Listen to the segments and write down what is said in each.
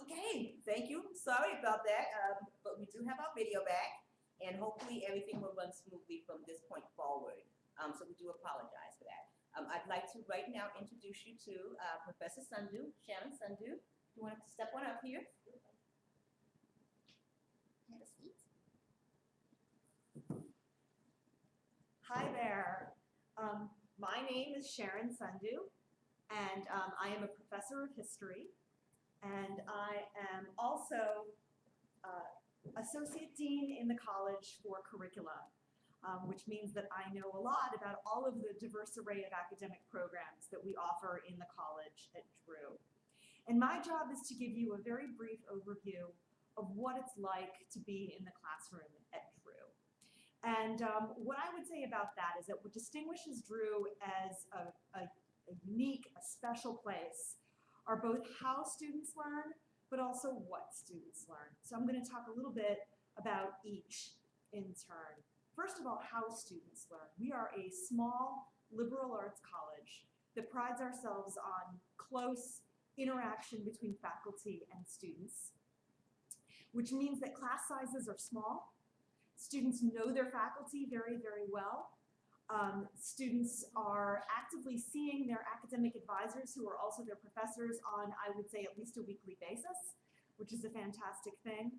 Okay, thank you. Sorry about that, but we do have our video back, and hopefully everything will run smoothly from this point forward. So we do apologize for that. I'd like to right now introduce you to Professor Sandhu, Sharon Sandhu. You want to step on up here? Have a seat. Hi there. My name is Sharon Sandhu, and I am a professor of history, and I am also Associate Dean in the College for Curricula, which means that I know a lot about all of the diverse array of academic programs that we offer in the college at Drew. And my job is to give you a very brief overview of what it's like to be in the classroom at Drew. And what I would say about that is that what distinguishes Drew as a unique, a special place are both how students learn, but also what students learn. So I'm going to talk a little bit about each in turn. First of all, how students learn. We are a small liberal arts college that prides ourselves on close interaction between faculty and students, which means that class sizes are small. Students know their faculty very, very well. Students are actively seeing their academic advisors, who are also their professors, on, I would say, at least a weekly basis, which is a fantastic thing.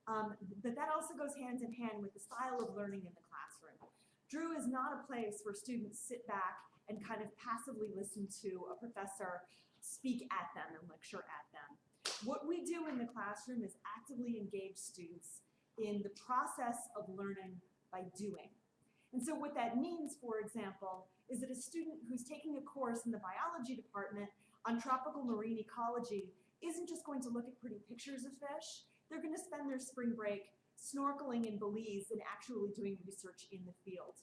But that also goes hand in hand with the style of learning in the classroom. Drew is not a place where students sit back and kind of passively listen to a professor speak at them and lecture at them. What we do in the classroom is actively engage students in the process of learning by doing. And so what that means, for example, is that a student who's taking a course in the biology department on tropical marine ecology isn't just going to look at pretty pictures of fish. They're going to spend their spring break snorkeling in Belize and actually doing research in the field.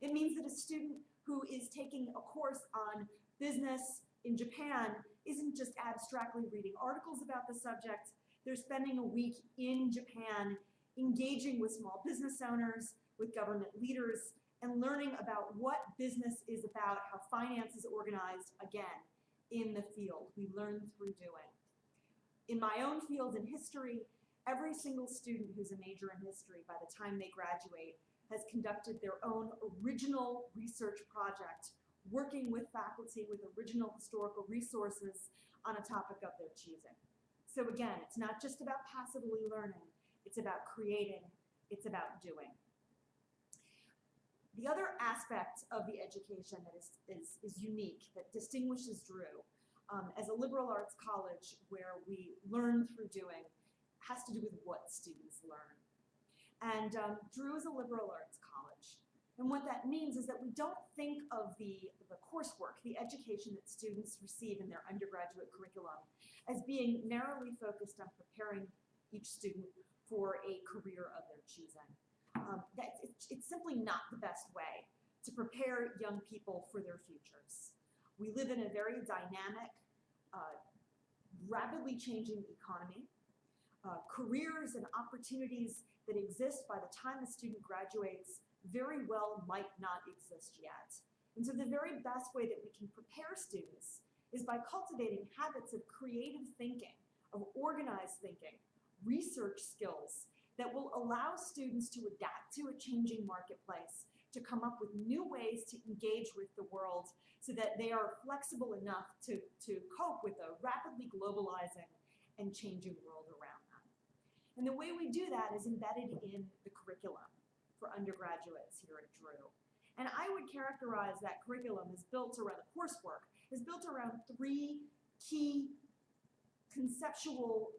It means that a student who is taking a course on business in Japan isn't just abstractly reading articles about the subject. They're spending a week in Japan engaging with small business owners, with government leaders, and learning about what business is about, how finance is organized, again, in the field. We learn through doing. In my own field in history, every single student who's a major in history, by the time they graduate, has conducted their own original research project, working with faculty with original historical resources on a topic of their choosing. So again, it's not just about passively learning, it's about creating, it's about doing. The other aspect of the education that is unique, that distinguishes Drew as a liberal arts college where we learn through doing, has to do with what students learn. And Drew is a liberal arts college. And what that means is that we don't think of the coursework, the education that students receive in their undergraduate curriculum, as being narrowly focused on preparing each student for a career of their choosing. It's simply not the best way to prepare young people for their futures. We live in a very dynamic, rapidly changing economy. Careers and opportunities that exist by the time a student graduates very well might not exist yet. And so the very best way that we can prepare students is by cultivating habits of creative thinking, of organized thinking, research skills that will allow students to adapt to a changing marketplace, to come up with new ways to engage with the world so that they are flexible enough to cope with a rapidly globalizing and changing world around them. And the way we do that is embedded in the curriculum for undergraduates here at Drew. And I would characterize that curriculum as built around, the coursework is built around three key conceptual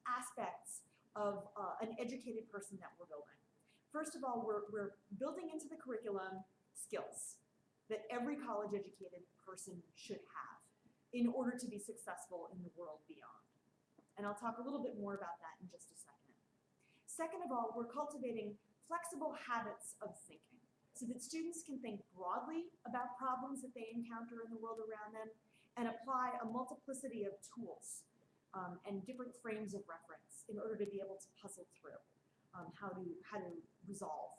aspects of an educated person that we're building. First of all, we're building into the curriculum skills that every college-educated person should have in order to be successful in the world beyond. And I'll talk a little bit more about that in just a second. Second of all, we're cultivating flexible habits of thinking so that students can think broadly about problems that they encounter in the world around them and apply a multiplicity of tools and different frames of reference in order to be able to puzzle through how to resolve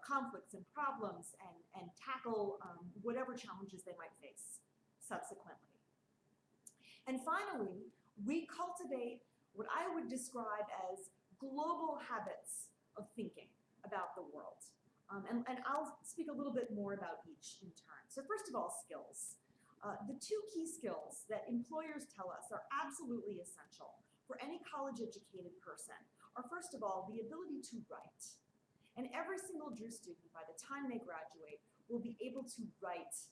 conflicts and problems and tackle whatever challenges they might face subsequently. And finally, we cultivate what I would describe as global habits of thinking about the world. And I'll speak a little bit more about each in turn. So first of all, skills. The two key skills that employers tell us are absolutely essential for any college-educated person are, first of all, the ability to write. And every single Drew student, by the time they graduate, will be able to write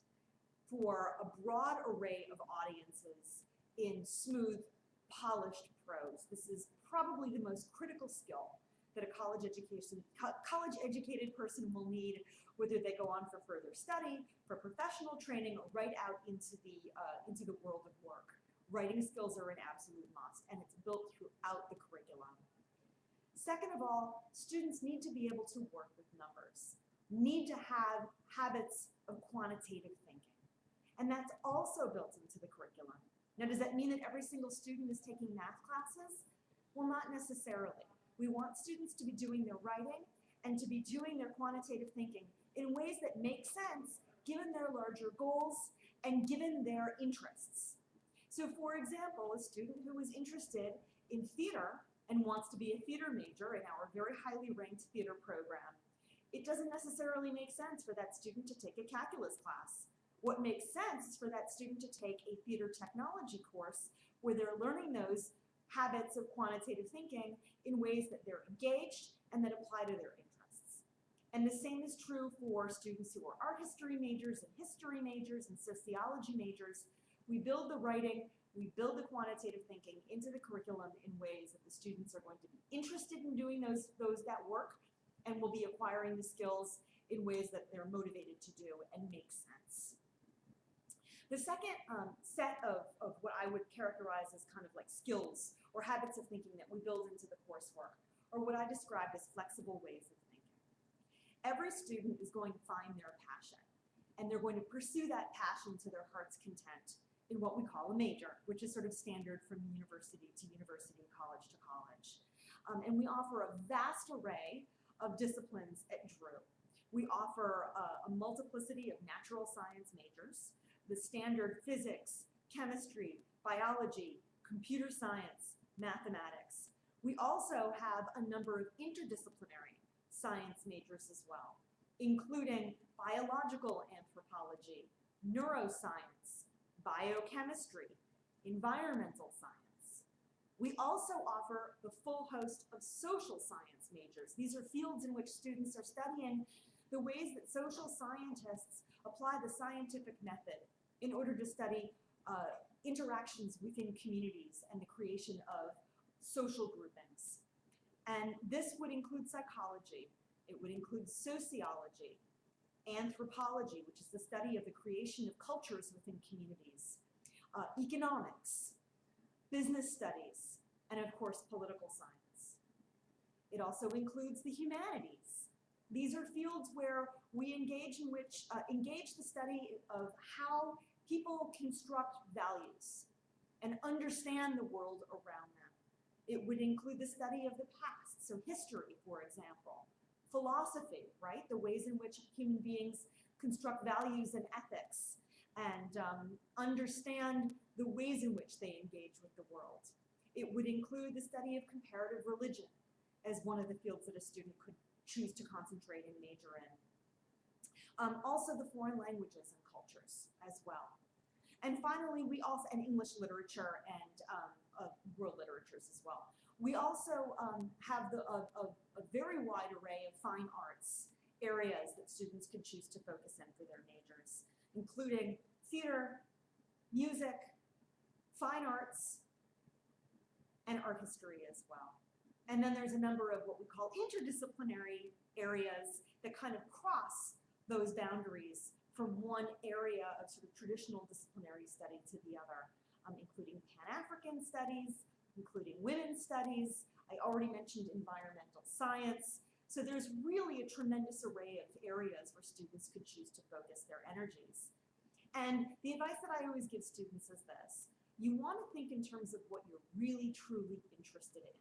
for a broad array of audiences in smooth, polished prose. This is probably the most critical skill that a college-educated person will need, whether they go on for further study, for professional training, or right out into the world of work. Writing skills are an absolute must, and it's built throughout the curriculum. Second of all, students need to be able to work with numbers, need to have habits of quantitative thinking. And that's also built into the curriculum. Now, does that mean that every single student is taking math classes? Well, not necessarily. We want students to be doing their writing and to be doing their quantitative thinking in ways that make sense given their larger goals and given their interests. So for example, a student who is interested in theater and wants to be a theater major in our very highly ranked theater program, it doesn't necessarily make sense for that student to take a calculus class. What makes sense is for that student to take a theater technology course where they're learning those habits of quantitative thinking in ways that they're engaged and that apply to their interests. And the same is true for students who are art history majors and history majors and sociology majors. We build the writing, we build the quantitative thinking into the curriculum in ways that the students are going to be interested in doing that work and will be acquiring the skills in ways that they're motivated to do and make sense. The second set of what I would characterize as kind of like skills or habits of thinking that we build into the coursework are what I describe as flexible ways of thinking. Every student is going to find their passion, and they're going to pursue that passion to their heart's content in what we call a major, which is sort of standard from university to university, college to college. And we offer a vast array of disciplines at Drew. We offer a multiplicity of natural science majors, the standard physics, chemistry, biology, computer science, mathematics. We also have a number of interdisciplinary science majors as well, including biological anthropology, neuroscience, biochemistry, environmental science. We also offer the full host of social science majors. These are fields in which students are studying the ways that social scientists apply the scientific method in order to study interactions within communities and the creation of social groupings. And this would include psychology, it would include sociology, anthropology, which is the study of the creation of cultures within communities, economics, business studies, and of course, political science. It also includes the humanities. These are fields where we engage the study of how people construct values and understand the world around them. It would include the study of the past, so history, for example, philosophy, right? The ways in which human beings construct values and ethics and understand the ways in which they engage with the world. It would include the study of comparative religion as one of the fields that a student could choose to concentrate and major in. Also the foreign languages and cultures as well. And finally, we also, and English literature and world literatures as well. We also have a very wide array of fine arts areas that students can choose to focus in for their majors, including theater, music, fine arts, and art history as well. And then there's a number of what we call interdisciplinary areas that kind of cross those boundaries from one area of sort of traditional disciplinary study to the other, including Pan-African studies, including women's studies. I already mentioned environmental science. So there's really a tremendous array of areas where students could choose to focus their energies. And the advice that I always give students is this: you want to think in terms of what you're really, truly interested in.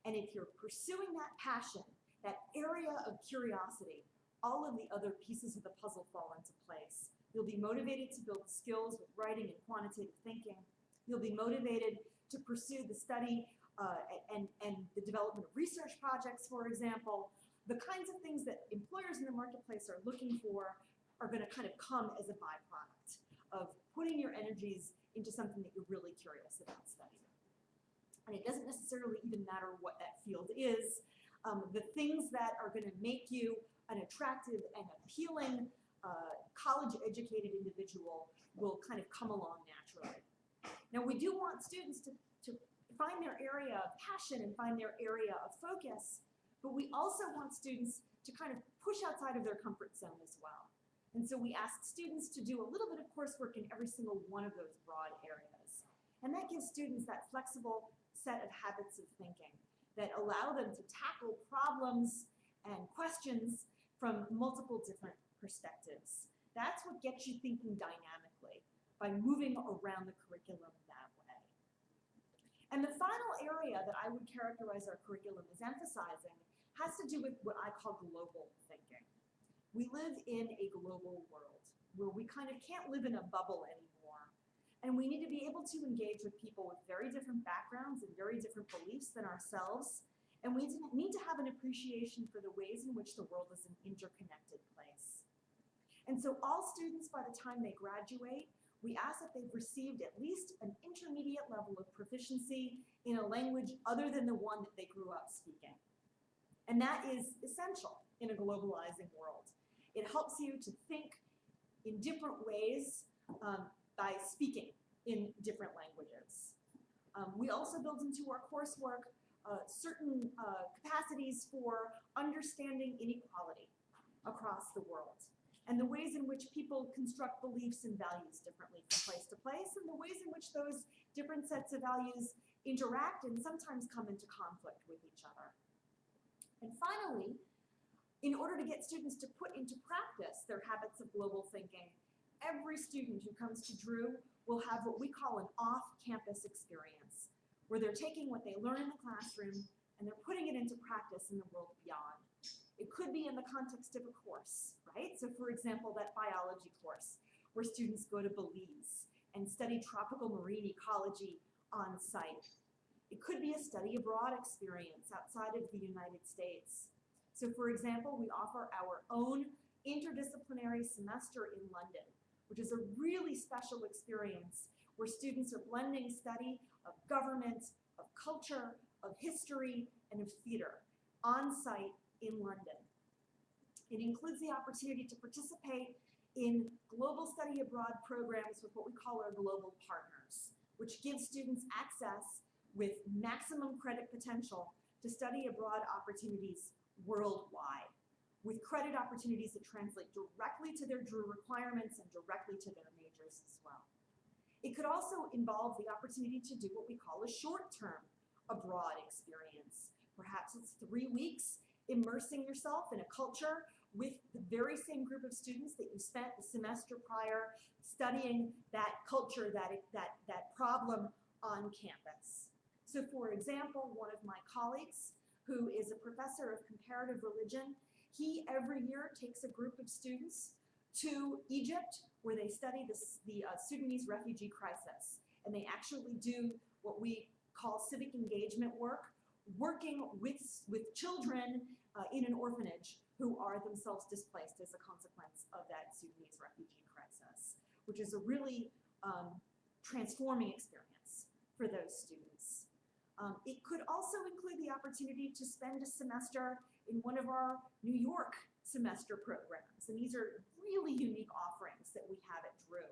And if you're pursuing that passion, that area of curiosity, all of the other pieces of the puzzle fall into place. You'll be motivated to build skills with writing and quantitative thinking. You'll be motivated to pursue the study and the development of research projects, for example. The kinds of things that employers in the marketplace are looking for are going to kind of come as a byproduct of putting your energies into something that you're really curious about studying. And it doesn't necessarily even matter what that field is. The things that are going to make you an attractive and appealing college-educated individual will kind of come along naturally. Now, we do want students to find their area of passion and find their area of focus, but we also want students to kind of push outside of their comfort zone as well. And so we ask students to do a little bit of coursework in every single one of those broad areas. And that gives students that flexible set of habits of thinking that allow them to tackle problems and questions from multiple different perspectives. That's what gets you thinking dynamically, by moving around the curriculum that way. And the final area that I would characterize our curriculum as emphasizing has to do with what I call global thinking. We live in a global world where we kind of can't live in a bubble anymore. And we need to be able to engage with people with very different backgrounds and very different beliefs than ourselves. And we need to have an appreciation for the ways in which the world is an interconnected place. And so all students, by the time they graduate, we ask that they've received at least an intermediate level of proficiency in a language other than the one that they grew up speaking. And that is essential in a globalizing world. It helps you to think in different ways by speaking in different languages. We also build into our coursework certain capacities for understanding inequality across the world, and the ways in which people construct beliefs and values differently from place to place, and the ways in which those different sets of values interact and sometimes come into conflict with each other. And finally, in order to get students to put into practice their habits of global thinking, every student who comes to Drew will have what we call an off-campus experience, where they're taking what they learn in the classroom and they're putting it into practice in the world beyond. It could be in the context of a course, right? So for example, that biology course, where students go to Belize and study tropical marine ecology on site. It could be a study abroad experience outside of the United States. So for example, we offer our own interdisciplinary semester in London, which is a really special experience where students are blending study of government, of culture, of history, and of theater on site in London. It includes the opportunity to participate in global study abroad programs with what we call our global partners, which gives students access with maximum credit potential to study abroad opportunities worldwide, with credit opportunities that translate directly to their Drew requirements and directly to their majors as well. It could also involve the opportunity to do what we call a short-term abroad experience. Perhaps it's 3 weeks immersing yourself in a culture with the very same group of students that you spent the semester prior studying that culture, that problem on campus. So for example, one of my colleagues, who is a professor of comparative religion, he every year takes a group of students to Egypt, where they study the Sudanese refugee crisis. And they actually do what we call civic engagement work, working with children in an orphanage who are themselves displaced as a consequence of that Sudanese refugee crisis, which is a really transforming experience for those students. It could also include the opportunity to spend a semester in one of our New York semester programs. And these are really unique offerings that we have at Drew.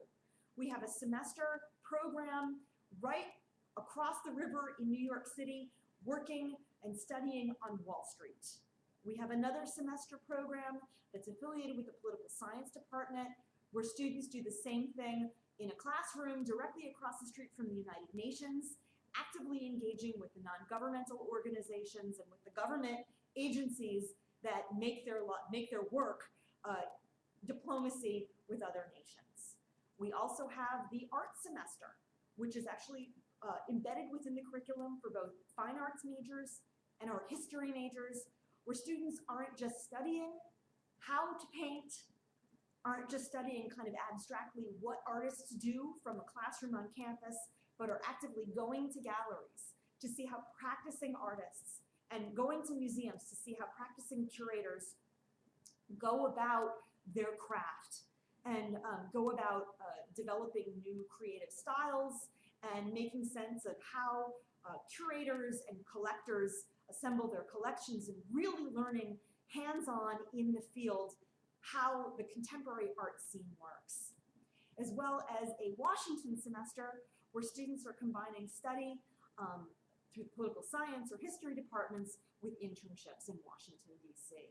We have a semester program right across the river in New York City, working and studying on Wall Street. We have another semester program that's affiliated with the political science department, where students do the same thing in a classroom directly across the street from the United Nations, actively engaging with the non-governmental organizations and with the government agencies that make their work diplomacy with other nations. We also have the art semester, which is actually embedded within the curriculum for both fine arts majors and art history majors, where students aren't just studying how to paint, aren't just studying kind of abstractly what artists do from a classroom on campus, but are actively going to galleries to see how practicing artists and going to museums to see how practicing curators go about their craft and go about developing new creative styles and making sense of how curators and collectors assemble their collections and really learning hands-on in the field how the contemporary art scene works, as well as a Washington semester where students are combining study through political science or history departments with internships in Washington, D.C.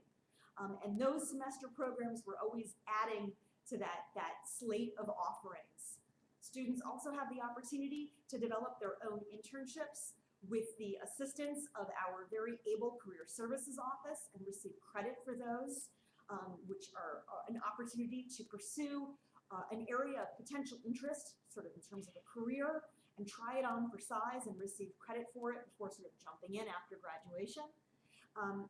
And those semester programs were always adding to that slate of offerings. Students also have the opportunity to develop their own internships with the assistance of our very able career services office and receive credit for those, which are an opportunity to pursue an area of potential interest, sort of in terms of a career, and try it on for size and receive credit for it before sort of jumping in after graduation.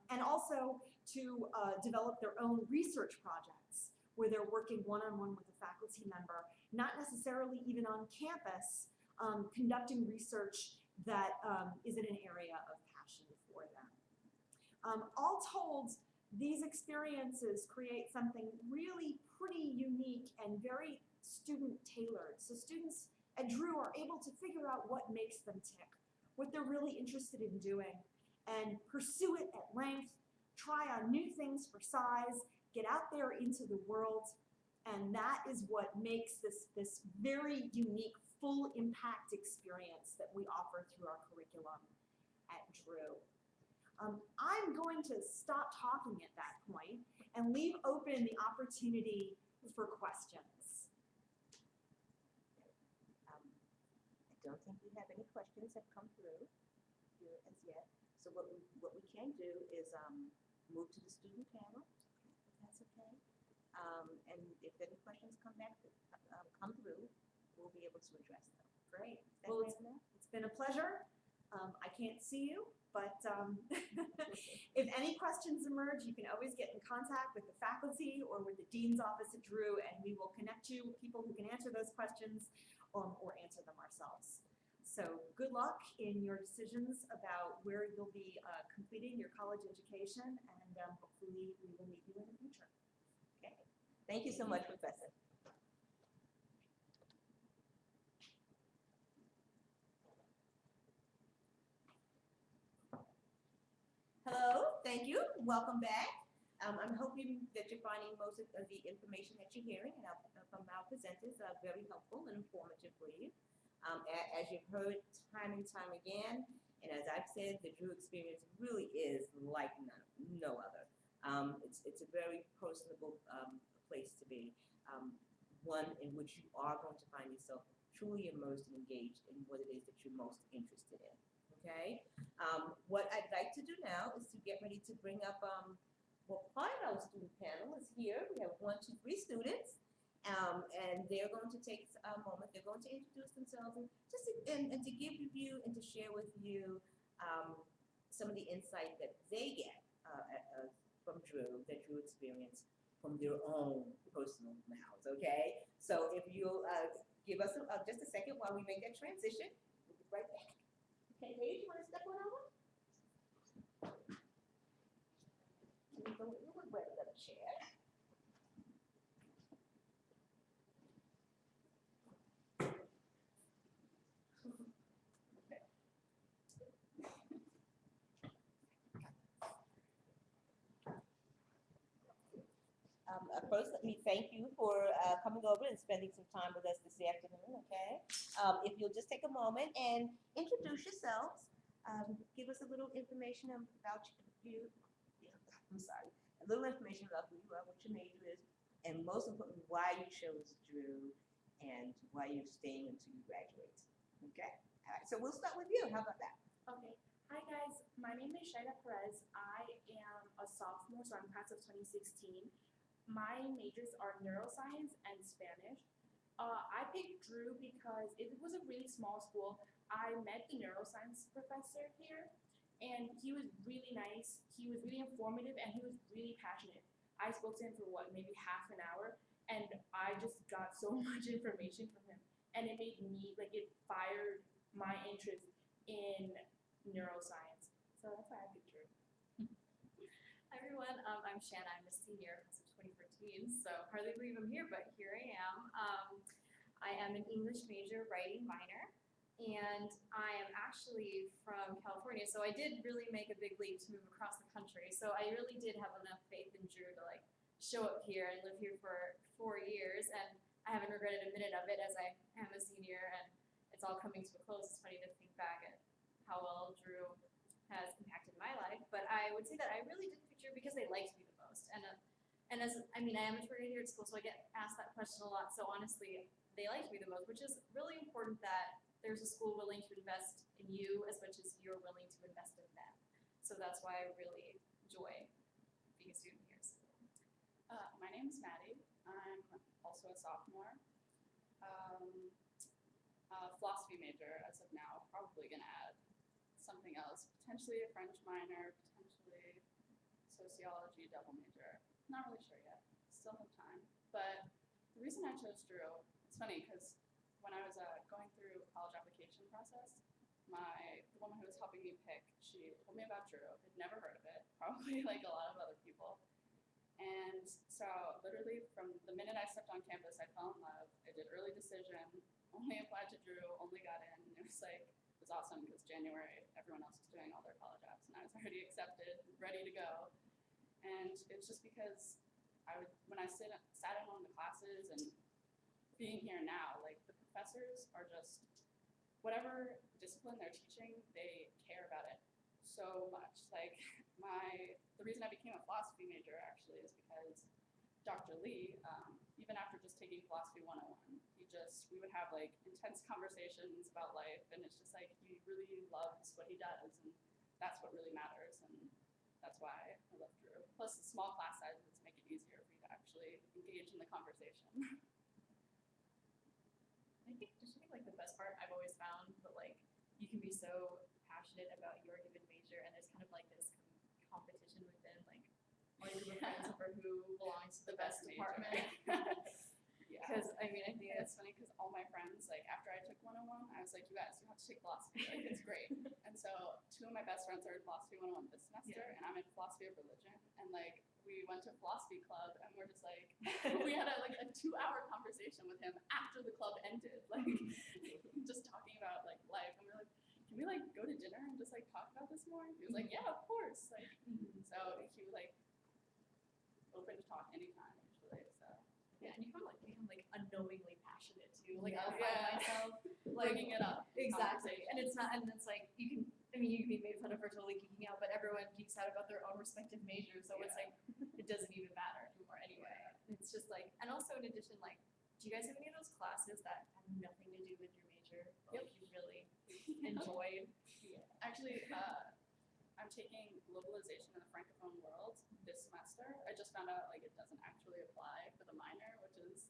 And also to develop their own research projects where they're working one-on-one with a faculty member, not necessarily even on campus, conducting research that is in an area of passion for them. All told, these experiences create something really pretty unique and very student-tailored. So students at Drew are able to figure out what makes them tick, what they're really interested in doing, and pursue it at length, try on new things for size, get out there into the world, and that is what makes this very unique full impact experience that we offer through our curriculum at Drew. I'm going to stop talking at that point and leave open the opportunity for questions. I don't think we have any questions that come through here as yet. So what we can do is move to the student panel, if that's okay. And if any questions come through, we'll be able to address them. Great. Well, it's been a pleasure. I can't see you, but if any questions emerge, you can always get in contact with the faculty or with the dean's office at Drew, and we will connect you with people who can answer those questions or answer them ourselves. So good luck in your decisions about where you'll be completing your college education, and hopefully we will meet you in the future. Okay. Thank you so much, Professor. Hello, thank you. Welcome back. I'm hoping that you're finding most of the information that you're hearing from our presenters very helpful and informative for you. As you've heard time and time again, and as I've said, the Drew experience really is like no other. It's a very personable place to be, one in which you are going to find yourself truly immersed and engaged in what it is that you're most interested in. Okay. What I'd like to do now is to get ready to bring up, well, part of our student panel is here. We have 1, 2, 3 students, and they're going to take a moment. They're going to introduce themselves and and to give you and to share with you some of the insight that they get from Drew, that Drew experience from their own personal mouths. Okay. So if you'll give us just a second while we make that transition, we'll be right back. Okay, Paige, you want to step on over? We'll grab another chair. First, let me thank you for coming over and spending some time with us this afternoon, okay? If you'll just take a moment and introduce yourselves, give us a little information about you. I'm sorry, a little information about who you are, what your major is, and most importantly, why you chose Drew and why you're staying until you graduate, okay? All right, so we'll start with you. How about that? Okay. Hi guys, my name is Shaida Perez. I am a sophomore, so I'm class of 2016. My majors are neuroscience and Spanish. I picked Drew because it was a really small school. I met the neuroscience professor here, and he was really nice. He was really informative, and he was really passionate. I spoke to him for maybe half an hour, and I just got so much information from him. and it made me, like, it fired my interest in neuroscience. So that's why I picked Drew. Hi everyone, I'm Shanna. I'm a senior class of 2014, so hardly believe I'm here, but here I am. I am an English major, writing minor, and I am actually from California, so I did really make a big leap to move across the country. So I really did have enough faith in Drew to like show up here and live here for 4 years, and I haven't regretted a minute of it as I am a senior, and it's all coming to a close. It's funny to think back at how well Drew has impacted my life, but I would say that I really did picture because they liked me the most. And as I mean, I am a tour guide here at school, so I get asked that question a lot. So honestly, they liked me the most, which is really important that there's a school willing to invest in you as much as you're willing to invest in them. So that's why I really enjoy being a student here. My name's Maddie. I'm also a sophomore. Philosophy major as of now. Probably gonna add something else. Potentially a French minor. Potentially sociology double major. Not really sure yet. Still have time. But the reason I chose Drew, it's funny because when I was going through college application process, the woman who was helping me pick, she told me about Drew. Had never heard of it. Probably like a lot of other people. And so literally from the minute I stepped on campus, I fell in love. I did early decision, only applied to Drew, only got in. It was awesome because January, everyone else was doing all their college apps and I was already accepted, ready to go. And it's just because when I sat in one of the classes and being here now, like the professors are just, whatever discipline they're teaching, they care about it so much. Like the reason I became a philosophy major actually is because Dr. Lee, even after just taking Philosophy 101, we would have like intense conversations about life, and it's just like he really loves what he does, and that's what really matters, and that's why I love Drew. Plus the small class sizes make it easier for you to actually engage in the conversation. I think like the best part I've always found that like you can be so passionate about your given major, and there's kind of like this competition within like all your group of friends over who belongs to the best department. Yeah. Because I mean, I think It's funny because all my friends, like after I took 101, I was like, you guys, you have to take philosophy. Like it's great. And so 2 of my best friends are in Philosophy 101 this semester, and I'm in Philosophy of Religion. And like we went to philosophy club, and we're just like, we had a 2-hour conversation with him after the club ended, like just talking about like life. And we're like, can we like go to dinner and just like talk about this more? He was like, yeah, of course. Like so he was like open to talk anytime usually. So yeah, and you kind of like become like unknowingly passionate too. Like Yeah. I find myself like bringing it up. exactly, and it's like you can be made fun of for totally geeking out, but everyone geeks out about their own respective majors, so it's like it doesn't even matter anymore anyway. It's just like, and also in addition, like, do you guys have any of those classes that have nothing to do with your major, or like you really enjoyed? Actually, I'm taking globalization in the Francophone world this semester. I just found out like it doesn't actually apply for the minor, which is,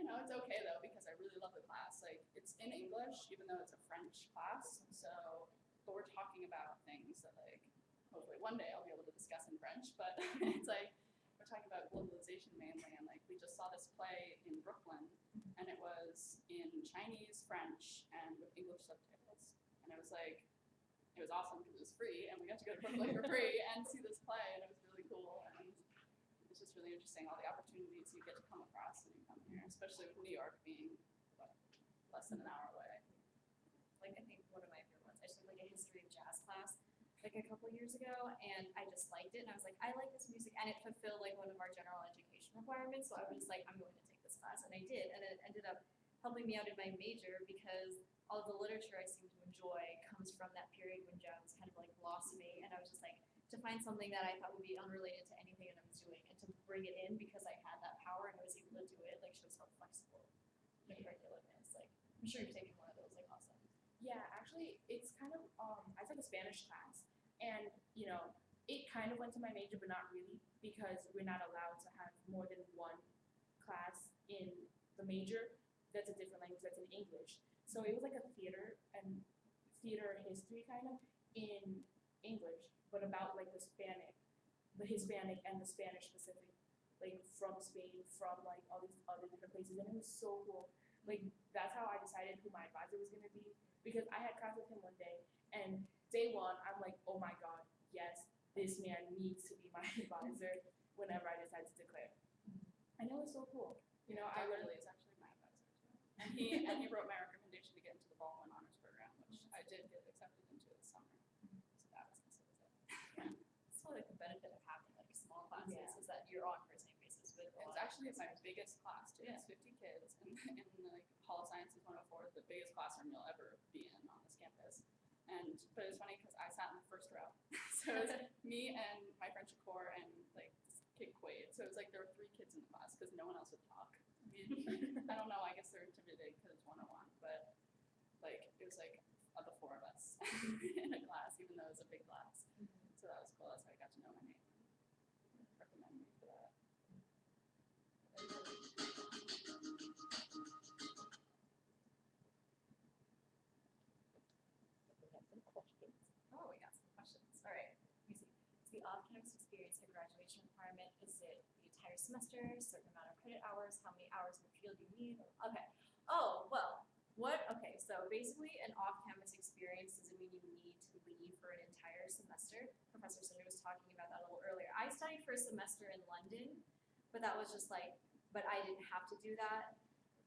it's okay though because I really love the class. Like it's in English, even though it's a French class. So, but we're talking about things that like hopefully one day I'll be able to discuss in French. But it's like we're talking about globalization mainly, and like we just saw this play in Brooklyn, and it was in Chinese, French, and with English subtitles, and it was awesome because it was free, and we got to go to Brooklyn for free and see this play, and it was really cool, and it's just really interesting all the opportunities you get to come across when you come here, especially with New York being less than an hour away. Like I think one of my favorite ones, I took like a history of jazz class like a couple years ago, and I just liked it, and I was like, I like this music, and it fulfilled like one of our general education requirements, so I was just like, I'm going to take this class, and I did, and it ended up helping me out in my major because all of the literature I seem to enjoy comes from that period when jazz kind of like blossoming, and I was just like, to find something that I thought would be unrelated to anything that I was doing, and to bring it in because I had that power and I was able to do it, like shows how flexible the curriculum is. Like, I'm sure you've taken one of those, like awesome. Yeah, actually, it's kind of, I took a Spanish class, and, it kind of went to my major, but not really, because we're not allowed to have more than one class in the major that's a different language, that's in English. So it was like a theater history kind of in English, but about like the Hispanic and the Spanish specific, like from Spain, from like all these other different places, and it was so cool. Like that's how I decided who my advisor was going to be because I had class with him one day, and day one, I'm like, oh my God, yes, this man needs to be my advisor whenever I decide to declare. I know, it's so cool. You know, I literally is actually my advisor too. And he wrote my recommendation to get into the Baldwin Honors Program, which I did get accepted into this summer. So that was it. So like the benefit of having like small classes Yeah. is that you're on first name basis with a It's lot of actually my professors. biggest class too. Yeah. It's 50 kids, and like Hall of Sciences 104 is the biggest classroom you'll ever be in on this campus. But it's funny because I sat in the first row, so it was me and my friend Shakur and like this kid Quaid. So it was like there were 3 kids in the class because no one else would talk. I don't know. I guess they're intimidated because it's 101, but like it was like of the 4 of us in a class, even though it was a big class. So that was cool. That's how I got to know my name. Recommend me for that. We have some questions. Oh, we got some questions. All right. Let me see. Is the off-campus experience a graduation requirement? Is it the entire semester, a certain amount of credit hours? How many hours in the field do you need? Okay. Oh, well, what? Okay, so basically an off-campus experience doesn't mean you need to leave for an entire semester. Professor Cinder was talking about that a little earlier. I studied for a semester in London, but that was just like, but I didn't have to do that.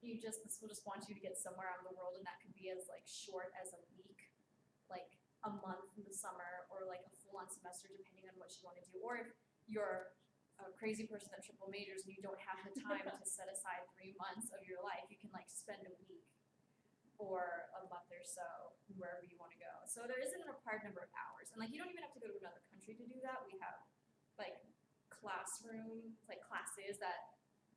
The school just wants you to get somewhere out of the world, and that could be as like short as a week, like a month in the summer, or like a full-on semester depending on what you want to do. Or if you're a crazy person that triple majors and you don't have the time to set aside 3 months of your life, you can like spend a week or a month or so wherever you want to go. So there isn't a required number of hours, and like you don't even have to go to another country to do that. We have like classes that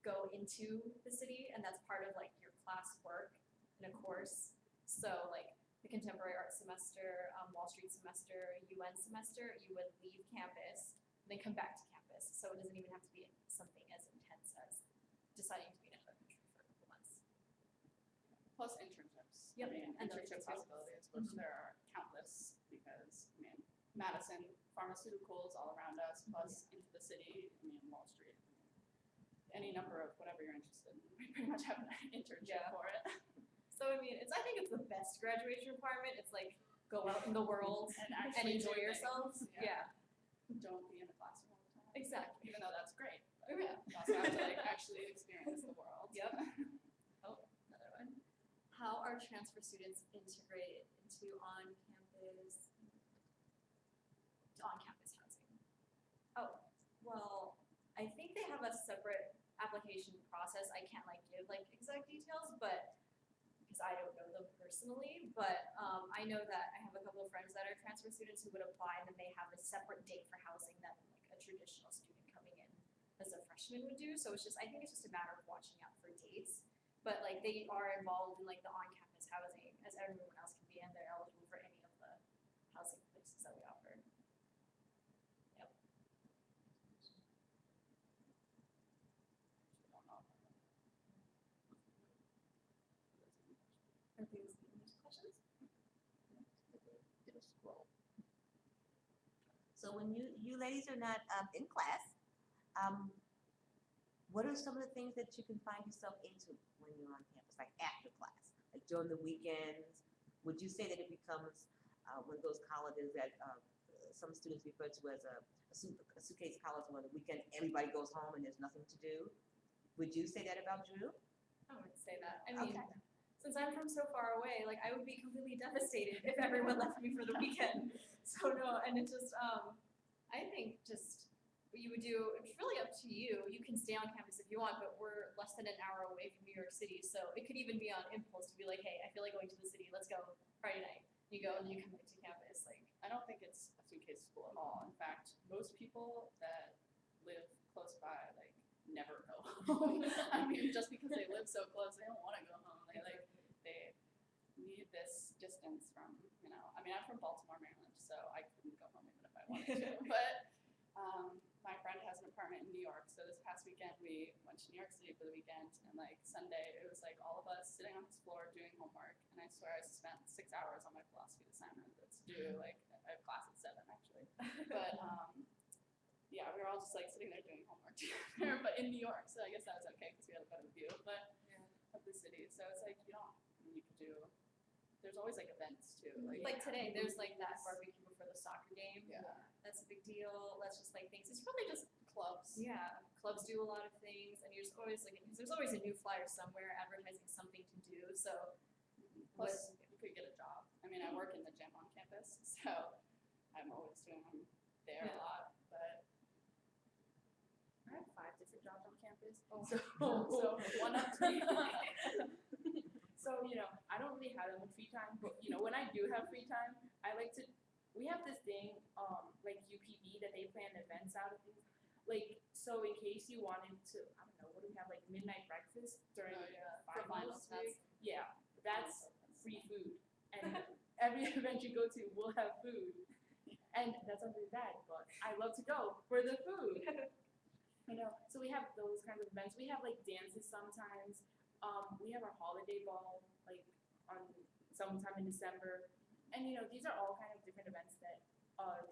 go into the city, and that's part of like your class work in a course. So like the contemporary art semester, Wall Street semester, UN semester, you would leave campus, then come back to campus. So it doesn't even have to be something as intense as deciding to be in another country for a couple months. Plus internships. Yep, I mean, and internship those too. possibilities, which there are countless because, I mean, Madison, pharmaceuticals all around us, plus into the city, I mean, Wall Street. Any number of whatever you're interested in. We pretty much have an internship Yeah. for it. So I mean, I think it's the best graduation requirement. It's like go out in the world And and actually enjoy do yourselves. things, Yeah. Don't be in the classroom all the time. Exactly. Even though that's great. But Yeah. you also have to like actually experience the world. Yep. Oh, another one. How are transfer students integrated into on-campus housing? Oh, well, I think they have a separate application process. I can't like give like exact details, but because I don't know them personally, but I know that I have a couple of friends that are transfer students who would apply, and then they have a separate date for housing than like a traditional student coming in as a freshman would do. So I think it's just a matter of watching out for dates. But like they are involved in like the on-campus housing as everyone else can be, and they're eligible for any of the housing places that we offer. Yep. Don't know. Are these questions? It'll scroll. So when you ladies are not in class, what are some of the things that you can find yourself into when you're on campus, like after class, like during the weekends? Would you say that it becomes one of those colleges that some students refer to as a suitcase college, where the weekend everybody goes home and there's nothing to do? Would you say that about Drew? I wouldn't say that. I mean, Okay. since I'm from so far away, like I would be completely devastated if everyone left me for the weekend. So no, and it just, I think just what you would do, it's really up to you. You can stay on campus if you want, but we're less than an hour away from New York City, so it could even be on impulse to be like, hey, I feel like going to the city, let's go Friday night. You go and then you come back to campus, like. I don't think it's a suitcase school at all. In fact, most people that live close by like never go home. I mean, just because they live so close, they don't want to go home. They need this distance from, you know. I mean, I'm from Baltimore, Maryland, so I couldn't go home even if I wanted to. But my friend has an apartment in New York, so this past weekend we went to New York City for the weekend, and like Sunday it was like all of us sitting on his floor doing homework, and I swear I spent 6 hours on my philosophy assignment that's due, like I have class at 7 actually, but yeah, we were all just like sitting there doing homework together, but in New York, so I guess that was okay because we had a better view, but of the city, so it's like you can there's always like events too. Like today, there's like that barbecue before the soccer game. Yeah. That's a big deal. That's just like things. It's really just Clubs. yeah. Clubs do a lot of things, and you're just always like there's always a new flyer somewhere advertising something to do. So Plus, you could get a job. I mean, I work in the gym on campus, so I'm always doing them there a Yeah. lot. But I have 5 different jobs on campus. Oh. So one up to you. So, I don't really have that much free time, but, when I do have free time, I like to, we have this thing, like UPB, that they plan events out of things. Like, so in case you wanted to, I don't know, what do we have, like midnight breakfast during Oh, yeah. For finals finals, week? Yeah, that's free food. And every event you go to will have food. And that's not really bad, but I love to go for the food. So we have those kinds of events. We have like dances sometimes. We have our holiday ball like on sometime in December. And these are all kind of different events that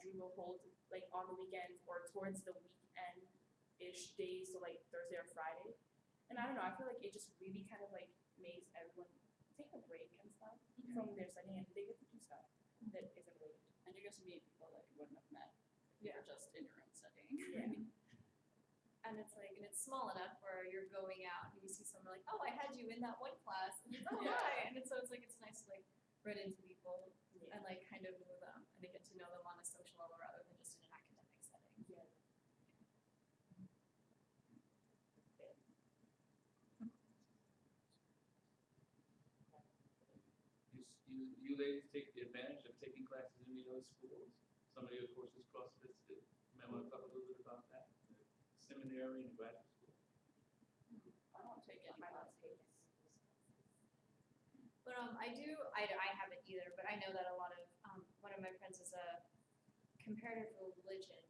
Drew will hold like on the weekends or towards the weekend-ish days, so like Thursday or Friday. And I don't know, I feel like it just really kind of like makes everyone take a break and stuff from their studying, and they get to do stuff that isn't related. And you get to meet people that you wouldn't have met if you Yeah. were just in your own setting. Yeah. and it's like and it's small enough where you're going out and you see someone like, oh, I had you in that one class, and it's, oh Yeah. hi, and it's it's nice to like run into people Yeah. and like kind of know them and to get to know them on a social level rather than just in an academic setting. Yeah. You ladies take advantage of taking classes in the other schools. Some of your courses cross-listed. You might want to talk a little bit about that. The seminary and graduate school. I don't take any My classes. last case. But I haven't either, but I know that a lot of one of my friends is a comparative religion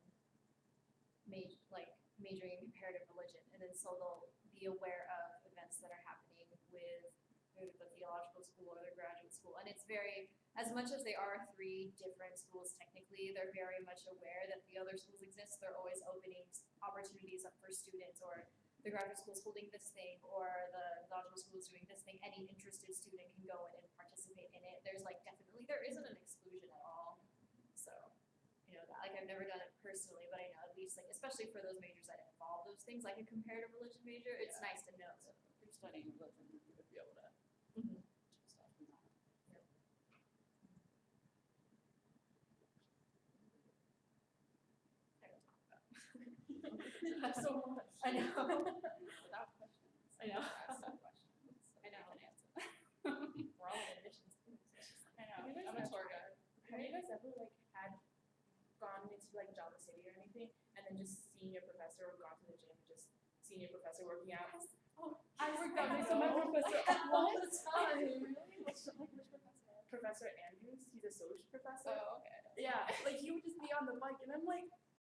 majoring in comparative religion, and then so they'll be aware of events that are happening with either the theological school or the graduate school, and it's very, as much as they are 3 different schools technically, they're very much aware that the other schools exist. They're always opening opportunities up for students, or the graduate school is holding this thing, or the theological school is doing this thing. Any interested student can go in and participate in it. There's there isn't an exclusion at all. So, I've never done it personally, but I know at least especially for those majors that involve those things, like a comparative religion major, it's Yeah. nice to know. So if you're studying religion, you would be able to Mhm. do stuff from that. I don't talk about. That's so much. I know. Without questions. I know. Ask some questions. So I know. we can answer them. We're all in admissions too. So it's just I know. You guys I'm a have- tour guide. Have you guys ever had gone into Java City or anything, and then just seen your professor, or gone to the gym and just seen your professor working out? I worked out next to my professor all the time. Really? Which professor? Professor Andrews, he's a social professor. Oh, okay. Yeah, he would just be on the bike, and I'm like,